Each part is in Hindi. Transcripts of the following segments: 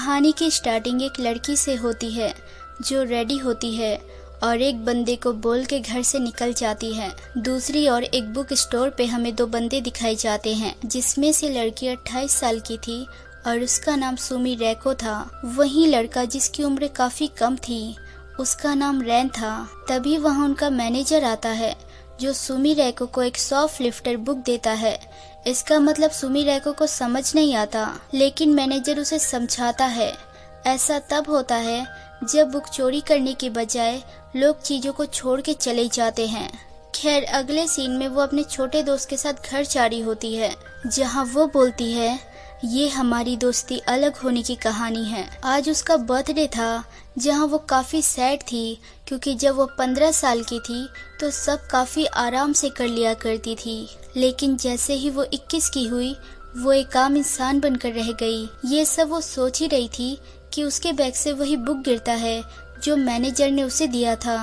कहानी की स्टार्टिंग एक लड़की से होती है जो रेडी होती है और एक बंदे को बोल के घर से निकल जाती है। दूसरी ओर एक बुक स्टोर पे हमें दो बंदे दिखाए जाते हैं, जिसमें से लड़की 28 साल की थी और उसका नाम सुमी रैको था। वहीं लड़का जिसकी उम्र काफी कम थी, उसका नाम रैन था। तभी वहाँ उनका मैनेजर आता है जो सुमी रैको को एक सॉफ्ट लिफ्टर बुक देता है। इसका मतलब सुमी रैको को समझ नहीं आता, लेकिन मैनेजर उसे समझाता है। ऐसा तब होता है जब बुक चोरी करने के बजाय लोग चीजों को छोड़ के चले जाते हैं। खैर, अगले सीन में वो अपने छोटे दोस्त के साथ घर जा रही होती है, जहाँ वो बोलती है ये हमारी दोस्ती अलग होने की कहानी है। आज उसका बर्थडे था, जहाँ वो काफी सैड थी क्योंकि जब वो 15 साल की थी तो सब काफी आराम से कर लिया करती थी, लेकिन जैसे ही वो 21 की हुई वो एक आम इंसान बनकर रह गई। ये सब वो सोच ही रही थी कि उसके बैग से वही बुक गिरता है जो मैनेजर ने उसे दिया था।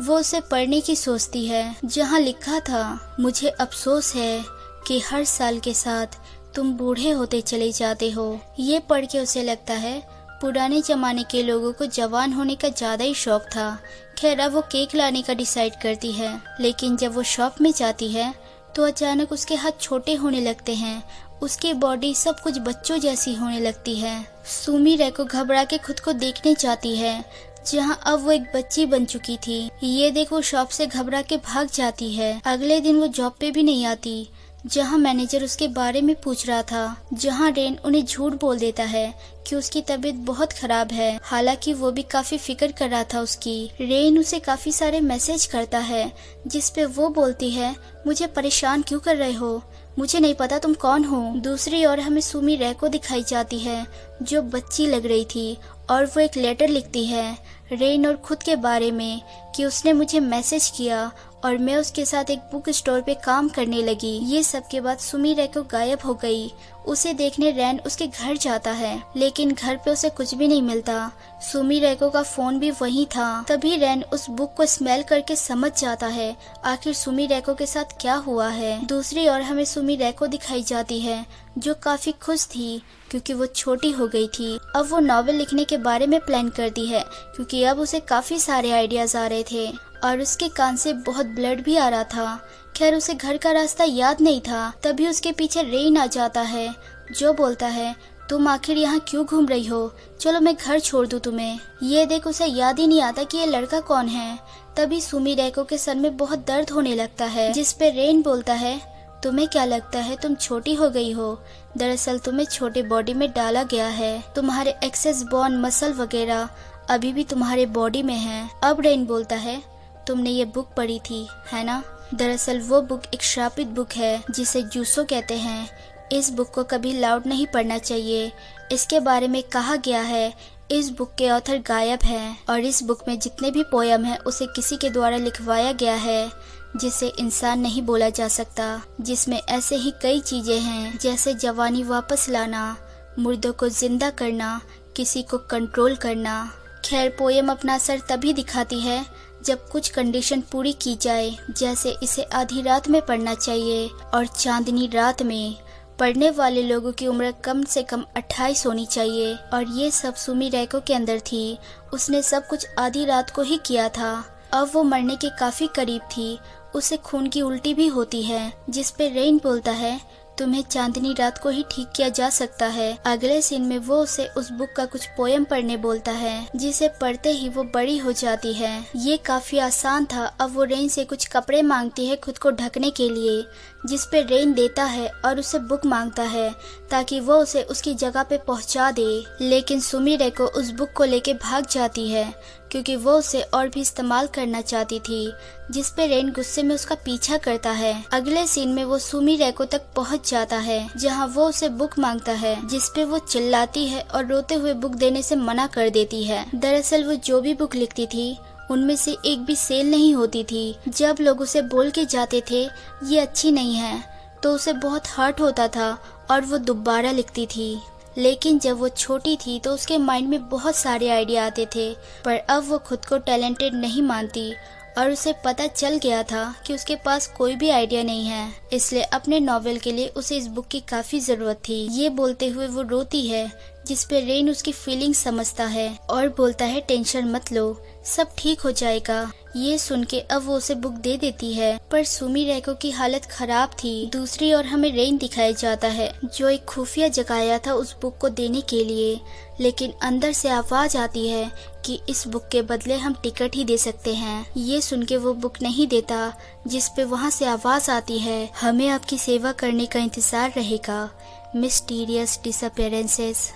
वो उसे पढ़ने की सोचती है, जहाँ लिखा था मुझे अफसोस है कि हर साल के साथ तुम बूढ़े होते चले जाते हो। ये पढ़ के उसे लगता है पुराने जमाने के लोगों को जवान होने का ज्यादा ही शौक था। खैर, अब वो केक लाने का डिसाइड करती है, लेकिन जब वो शॉप में जाती है तो अचानक उसके हाथ छोटे होने लगते हैं। उसकी बॉडी सब कुछ बच्चों जैसी होने लगती है। सुमी रैको घबरा के खुद को देखने जाती है, जहाँ अब वो एक बच्ची बन चुकी थी। ये देख वो शॉप से घबरा के भाग जाती है। अगले दिन वो जॉब पे भी नहीं आती, जहाँ मैनेजर उसके बारे में पूछ रहा था, जहाँ रेन उन्हें झूठ बोल देता है कि उसकी तबीयत बहुत खराब है। हालांकि वो भी काफी फिक्र कर रहा था उसकी। रेन उसे काफी सारे मैसेज करता है, जिसपे वो बोलती है मुझे परेशान क्यों कर रहे हो, मुझे नहीं पता तुम कौन हो। दूसरी ओर हमें सुमी रैको दिखाई जाती है जो बच्ची लग रही थी, और वो एक लेटर लिखती है रेन और खुद के बारे में कि उसने मुझे मैसेज किया और मैं उसके साथ एक बुक स्टोर पे काम करने लगी। ये सब के बाद सुमी रैको गायब हो गई। उसे देखने रैन उसके घर जाता है, लेकिन घर पे उसे कुछ भी नहीं मिलता। सुमी रैको का फोन भी वहीं था। तभी रैन उस बुक को स्मेल करके समझ जाता है आखिर सुमी रैको के साथ क्या हुआ है। दूसरी ओर हमें सुमी रैको दिखाई जाती है जो काफी खुश थी क्योंकि वो छोटी हो गई थी। अब वो नॉवेल लिखने के बारे में प्लान करती है क्योंकि अब उसे काफी सारे आइडियाज आ रहे थे और उसके कान से बहुत ब्लड भी आ रहा था। खैर, उसे घर का रास्ता याद नहीं था। तभी उसके पीछे रेन आ जाता है जो बोलता है तुम आखिर यहाँ क्यों घूम रही हो, चलो मैं घर छोड़ दूँ तुम्हें। ये देख उसे याद ही नहीं आता कि ये लड़का कौन है। तभी सुमी रैको के सर में बहुत दर्द होने लगता है, जिसपे रेन बोलता है तुम्हें क्या लगता है तुम छोटी हो गई हो, दरअसल तुम्हें छोटे बॉडी में डाला गया है। तुम्हारे एक्सेस बोन मसल वगैरह अभी भी तुम्हारे बॉडी में है। अब रेन बोलता है तुमने ये बुक पढ़ी थी है ना। दरअसल वो बुक एक श्रापित बुक है जिसे जूसो कहते हैं। इस बुक को कभी लाउड नहीं पढ़ना चाहिए। इसके बारे में कहा गया है इस बुक के ऑथर गायब है और इस बुक में जितने भी पोयम है उसे किसी के द्वारा लिखवाया गया है जिसे इंसान नहीं बोला जा सकता। जिसमें ऐसे ही कई चीजें हैं जैसे जवानी वापस लाना, मुर्दों को जिंदा करना, किसी को कंट्रोल करना। खैर, पोयम अपना असर तभी दिखाती है जब कुछ कंडीशन पूरी की जाए, जैसे इसे आधी रात में पढ़ना चाहिए और चांदनी रात में। पढ़ने वाले लोगों की उम्र कम से कम 28 होनी चाहिए और ये सब सुमी रैको के अंदर थी। उसने सब कुछ आधी रात को ही किया था। अब वो मरने के काफी करीब थी। उसे खून की उल्टी भी होती है, जिसपे रेन बोलता है तुम्हें चांदनी रात को ही ठीक किया जा सकता है। अगले सीन में वो उसे उस बुक का कुछ पोयम पढ़ने बोलता है, जिसे पढ़ते ही वो बड़ी हो जाती है। ये काफी आसान था। अब वो रेन से कुछ कपड़े मांगती है खुद को ढकने के लिए, जिसपे रेन देता है और उसे बुक मांगता है ताकि वो उसे उसकी जगह पे पहुंचा दे। लेकिन सुमी रैको उस बुक को लेके भाग जाती है क्योंकि वो उसे और भी इस्तेमाल करना चाहती थी, जिसपे रेन गुस्से में उसका पीछा करता है। अगले सीन में वो सुमी रैको तक पहुंच जाता है, जहां वो उसे बुक मांगता है, जिसपे वो चिल्लाती है और रोते हुए बुक देने से मना कर देती है। दरअसल वो जो भी बुक लिखती थी उनमें से एक भी सेल नहीं होती थी। जब लोग उसे बोल के जाते थे ये अच्छी नहीं है तो उसे बहुत हर्ट होता था और वो दोबारा लिखती थी। लेकिन जब वो छोटी थी तो उसके माइंड में बहुत सारे आइडिया आते थे, पर अब वो खुद को टैलेंटेड नहीं मानती और उसे पता चल गया था कि उसके पास कोई भी आइडिया नहीं है, इसलिए अपने नॉवेल के लिए उसे इस बुक की काफी जरूरत थी। ये बोलते हुए वो रोती है, जिस पे रेन उसकी फीलिंग समझता है और बोलता है टेंशन मत लो, सब ठीक हो जाएगा। ये सुन के अब वो उसे बुक दे देती है, पर सुमिरेको की हालत खराब थी। दूसरी ओर हमें रेन दिखाया जाता है जो एक खुफिया जगह आया था उस बुक को देने के लिए, लेकिन अंदर से आवाज आती है कि इस बुक के बदले हम टिकट ही दे सकते हैं। ये सुन के वो बुक नहीं देता, जिस पे वहाँ से आवाज आती है हमें आपकी सेवा करने का इंतजार रहेगा। Mysterious disappearances.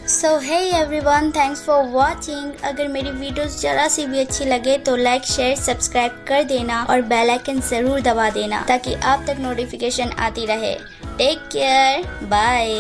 So hey everyone, thanks for watching. अगर मेरी वीडियोस जरा सी भी अच्छी लगे तो लाइक शेयर सब्सक्राइब कर देना और बेल आइकन जरूर दबा देना ताकि आप तक नोटिफिकेशन आती रहे। Take care, bye.